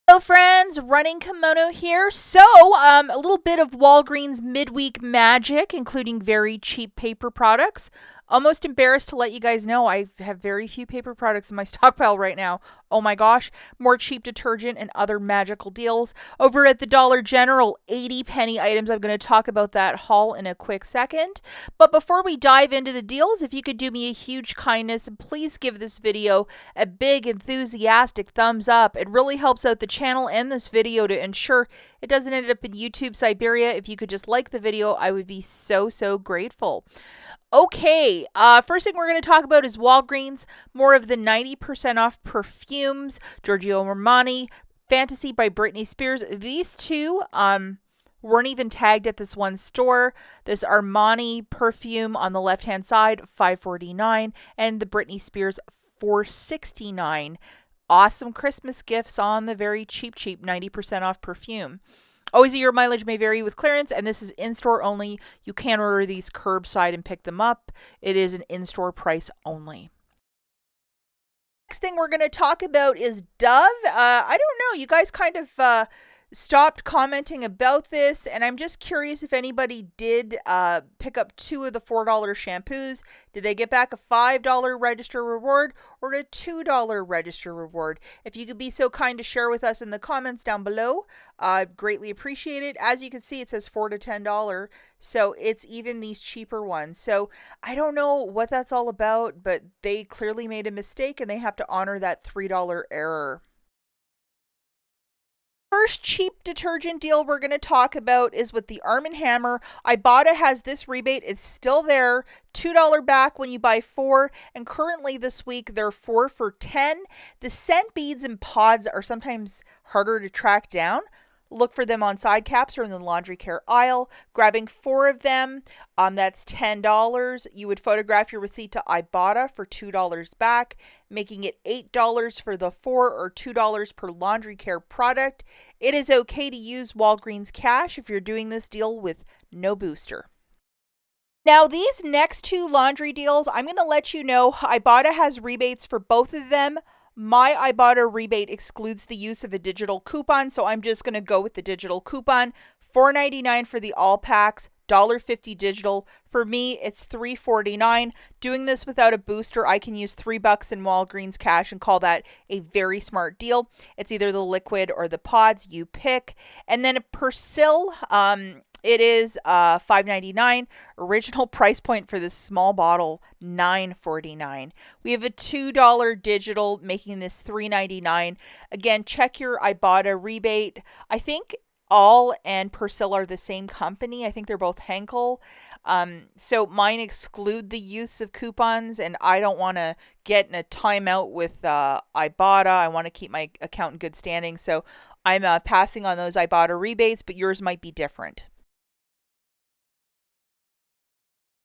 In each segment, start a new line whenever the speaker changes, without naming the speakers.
Hello friends, Running Kimono here. A little bit of Walgreens midweek magic, including very cheap paper products. Almost embarrassed to let you guys know I have very few paper products in my stockpile right now. Oh my gosh, more cheap detergent and other magical deals. Over at the Dollar General, 80 penny items. I'm going to talk about that haul in a quick second. But before we dive into the deals, if you could do me a huge kindness and please give this video a big enthusiastic thumbs up. It really helps out the channel and this video to ensure it doesn't end up in YouTube Siberia. If you could just like the video, I would be so grateful. Okay, first thing we're going to talk about is Walgreens. More of the 90% off perfumes. Giorgio Armani, Fantasy by Britney Spears. These two weren't even tagged at this one store. This Armani perfume on the left-hand side, $5.49, and the Britney Spears, $4.69. Awesome Christmas gifts on the very cheap 90% off perfume. Always a year mileage may vary with clearance, and this is in-store only. You can order these curbside and pick them up. It is an in-store price only. Next thing we're going to talk about is Dove. I don't know. You guys kind of stopped commenting about this, and I'm just curious if anybody did pick up two of the $4 shampoos. Did they get back a $5 register reward or a $2 register reward? If you could be so kind to share with us in the comments down below, I'd greatly appreciate it. As you can see, it says $4 to $10, so it's even these cheaper ones. So I don't know what that's all about, but they clearly made a mistake and they have to honor that $3 error. First cheap detergent deal we're going to talk about is with the Arm & Hammer. IBOTTA has this rebate. It's still there. $2 back when you buy 4, and currently this week they're 4 for $10. The scent beads and pods are sometimes harder to track down. Look for them on side caps or in the laundry care aisle. Grabbing 4 of them, that's $10. You would photograph your receipt to IBOTTA for $2 back, making it $8 for the 4 or $2 per laundry care product. It is okay to use Walgreens cash if you're doing this deal with no booster. Now, these next two laundry deals, I'm going to let you know IBOTTA has rebates for both of them. My IBOTTA rebate excludes the use of a digital coupon, so I'm just going to go with the digital coupon. $4.99 for the all packs, $1.50 digital. For me, it's $3.49. Doing this without a booster, I can use $3 in Walgreens cash and call that a very smart deal. It's either the liquid or the pods, you pick. And then a Persil, it is $5.99. Original price point for this small bottle, $9.49. We have a $2 digital, making this $3.99. Again, check your IBOTTA rebate. I think All and Persil are the same company. I think they're both Henkel. So mine exclude the use of coupons, and I don't want to get in a timeout with IBOTTA. I want to keep my account in good standing. So I'm passing on those IBOTTA rebates, but yours might be different.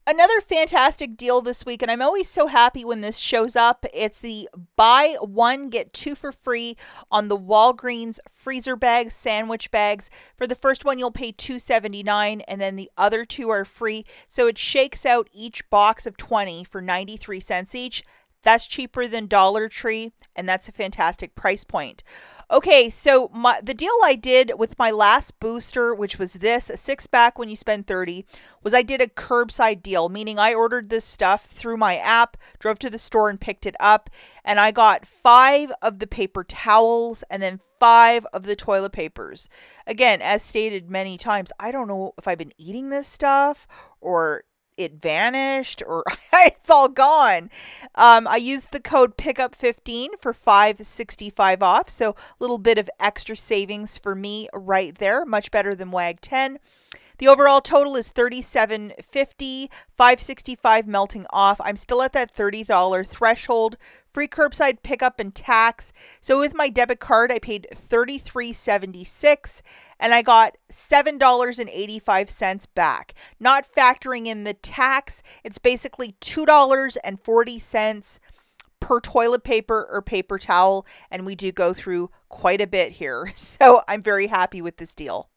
Another fantastic deal this week, and I'm always so happy when this shows up. It's the buy one, get 2 for free on the Walgreens freezer bags, sandwich bags. For the first one, you'll pay $2.79, and then the other 2 are free. So it shakes out each box of 20 for 93 cents each. That's cheaper than Dollar Tree, and that's a fantastic price point. Okay, so the deal I did with my last booster, which was this, a 6-pack when you spend $30, was I did a curbside deal, meaning I ordered this stuff through my app, drove to the store and picked it up, and I got 5 of the paper towels and then 5 of the toilet papers. Again, as stated many times, I don't know if I've been eating this stuff or it vanished or it's all gone. I used the code pickup15 for $5.65 off. So a little bit of extra savings for me right there. Much better than WAG 10. The overall total is $37.50, $5.65 melting off. I'm still at that $30 threshold. Free curbside pickup and tax. So with my debit card, I paid $33.76 and I got $7.85 back. Not factoring in the tax, it's basically $2.40 per toilet paper or paper towel, and we do go through quite a bit here. So I'm very happy with this deal.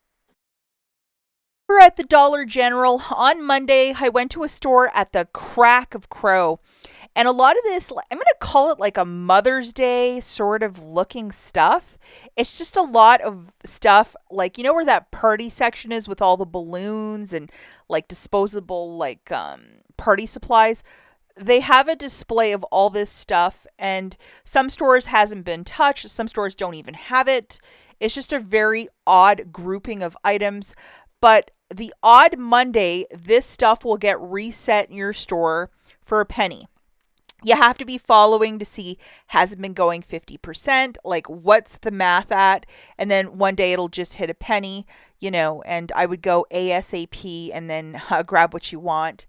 We're at the Dollar General. On Monday, I went to a store at the crack of crow. And a lot of this, I'm going to call it like a Mother's Day sort of looking stuff. It's just a lot of stuff like, you know, where that party section is with all the balloons and like disposable like party supplies. They have a display of all this stuff, and some stores hasn't been touched. Some stores don't even have it. It's just a very odd grouping of items. But the odd Monday, this stuff will get reset in your store for a penny. You have to be following to see, has it been going 50%? Like, what's the math at? And then one day it'll just hit a penny, you know, and I would go ASAP and then grab what you want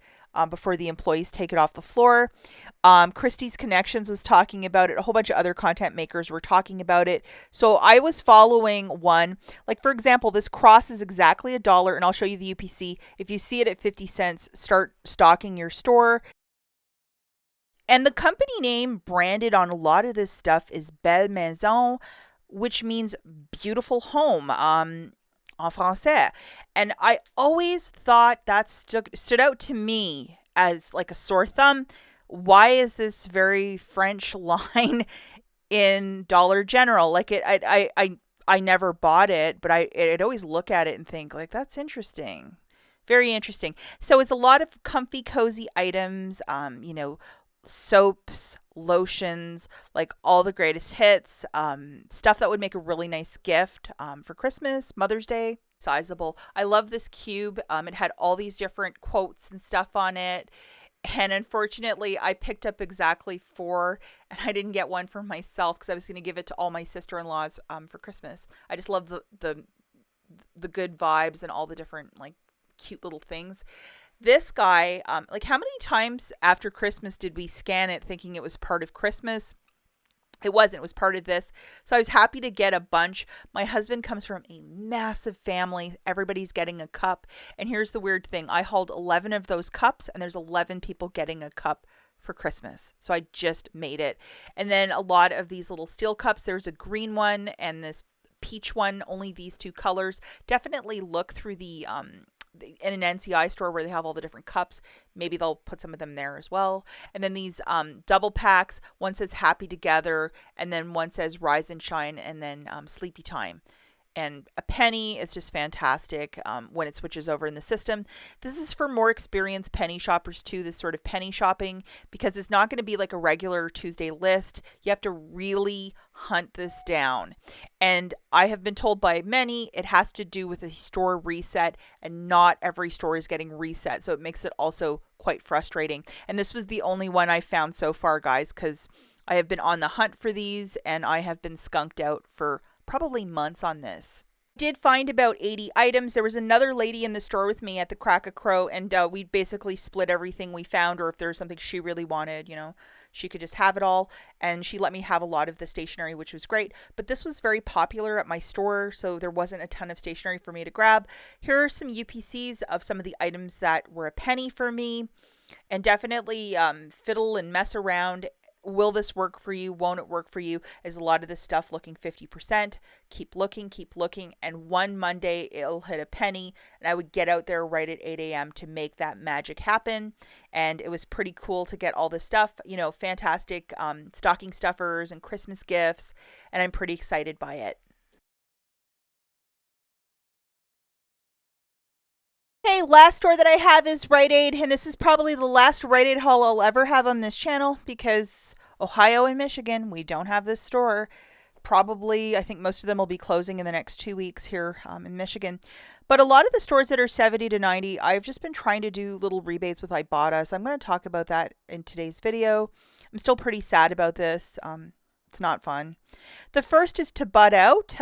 before the employees take it off the floor. Christie's Connections was talking about it. A whole bunch of other content makers were talking about it. So I was following one. Like, for example, this cross is exactly $1, and I'll show you the UPC. If you see it at 50 cents, start stocking your store. And the company name branded on a lot of this stuff is Belle Maison, which means beautiful home en français. And I always thought that stood out to me as like a sore thumb. Why is this very French line in Dollar General? Like I never bought it, but I'd always look at it and think like, that's interesting. Very interesting. So it's a lot of comfy, cozy items, you know, soaps, lotions, like all the greatest hits, stuff that would make a really nice gift for Christmas, Mother's Day. Sizable. I love this cube. It had all these different quotes and stuff on it. And unfortunately, I picked up exactly 4, and I didn't get one for myself because I was going to give it to all my sister-in-laws for Christmas. I just love the good vibes and all the different like cute little things. This guy, like, how many times after Christmas did we scan it thinking it was part of Christmas? It wasn't. It was part of this. So I was happy to get a bunch. My husband comes from a massive family. Everybody's getting a cup. And here's the weird thing. I hauled 11 of those cups, and there's 11 people getting a cup for Christmas. So I just made it. And then a lot of these little steel cups. There's a green one and this peach one. Only these 2 colors. Definitely look through the in an NCI store where they have all the different cups. Maybe they'll put some of them there as well. And then these double packs. One says Happy Together, and then one says Rise and Shine, and then Sleepy Time. And a penny is just fantastic when it switches over in the system. This is for more experienced penny shoppers too, this sort of penny shopping, because it's not going to be like a regular Tuesday list. You have to really hunt this down. And I have been told by many it has to do with a store reset, and not every store is getting reset. So it makes it also quite frustrating. And this was the only one I found so far, guys, because I have been on the hunt for these, and I have been skunked out for probably months on this. Did find about 80 items. There was another lady in the store with me at the crack of crow, and we basically split everything we found, or if there was something she really wanted, you know, she could just have it all, and she let me have a lot of the stationery, which was great. But this was very popular at my store, so there wasn't a ton of stationery for me to grab. Here are some UPCs of some of the items that were a penny for me, and definitely fiddle and mess around. Will this work for you? Won't it work for you? Is a lot of this stuff looking 50%? Keep looking, and one Monday it'll hit a penny, and I would get out there right at 8 a.m. to make that magic happen. And it was pretty cool to get all this stuff, you know, fantastic stocking stuffers and Christmas gifts, and I'm pretty excited by it. Okay, last store that I have is Rite Aid, and this is probably the last Rite Aid haul I'll ever have on this channel, because Ohio and Michigan, we don't have this store. Probably, I think most of them will be closing in the next 2 weeks here in Michigan. But a lot of the stores that are 70 to 90, I've just been trying to do little rebates with IBOTTA, so I'm going to talk about that in today's video. I'm still pretty sad about this. It's not fun. The first is to Bud Out.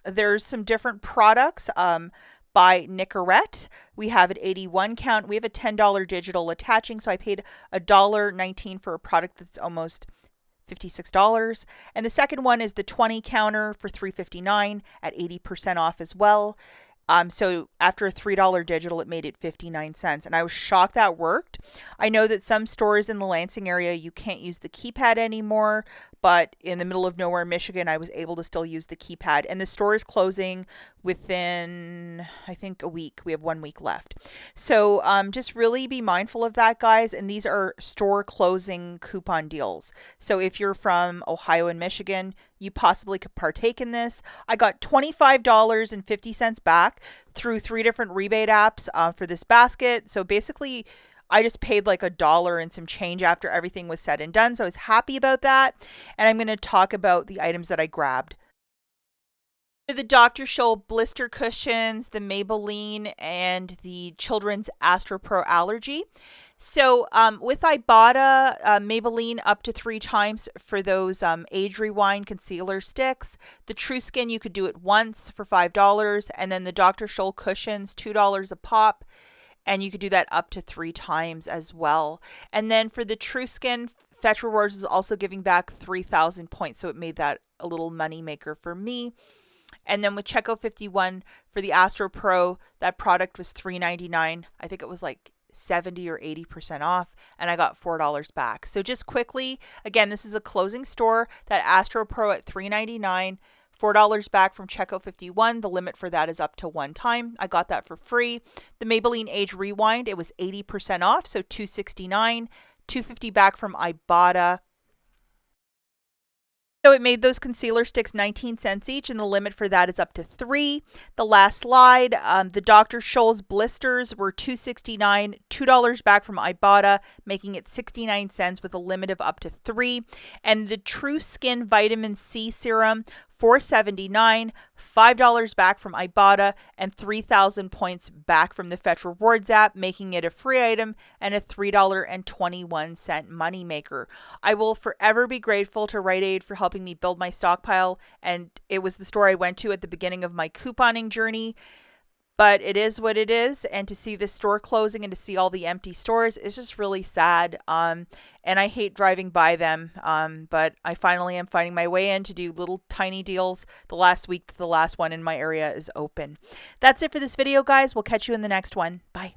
There's some different products. By Nicorette. We have an 81 count. We have a $10 digital attaching, so I paid $1.19 for a product that's almost $56. And the second one is the 20 counter for $3.59 at 80% off as well. So after a $3 digital, it made it 59 cents. And I was shocked that worked. I know that some stores in the Lansing area, you can't use the keypad anymore, but in the middle of nowhere, Michigan, I was able to still use the keypad. And the store is closing within, I think, a week. We have 1 week left. So just really be mindful of that, guys. And these are store closing coupon deals. So if you're from Ohio and Michigan, you possibly could partake in this. I got $25.50 back through 3 different rebate apps for this basket. So basically, I just paid like $1 and some change after everything was said and done. So I was happy about that. And I'm going to talk about the items that I grabbed. The Dr. Scholl blister cushions, the Maybelline, and the children's Astro Pro allergy. So with IBOTTA, Maybelline up to 3 times for those age rewind concealer sticks. The True Skin, you could do it once for $5. And then the Dr. Scholl cushions, $2 a pop. And you could do that up to 3 times as well. And then for the True Skin, Fetch Rewards was also giving back 3,000 points. So it made that a little money maker for me. And then with Checo 51 for the Astro Pro, that product was $3.99. I think it was like 70 or 80% off, and I got $4 back. So just quickly, again, this is a closing store. That Astro Pro at $3.99. $4 back from Checo 51. The limit for that is up to 1 time. I got that for free. The Maybelline Age Rewind, it was 80% off, so $269. $250 back from IBOTTA. So it made those concealer sticks 19 cents each, and the limit for that is up to 3. The last slide, the Dr. Scholl's blisters were $269, $2 back from IBOTTA, making it 69 cents with a limit of up to 3. And the True Skin Vitamin C Serum, $4.79, $5 back from IBOTTA, and 3,000 points back from the Fetch Rewards app, making it a free item and a $3.21 moneymaker. I will forever be grateful to Rite Aid for helping me build my stockpile, and it was the store I went to at the beginning of my couponing journey. But it is what it is, and to see this store closing and to see all the empty stores is just really sad. And I hate driving by them, but I finally am finding my way in to do little tiny deals the last week that the last one in my area is open. That's it for this video, guys. We'll catch you in the next one. Bye.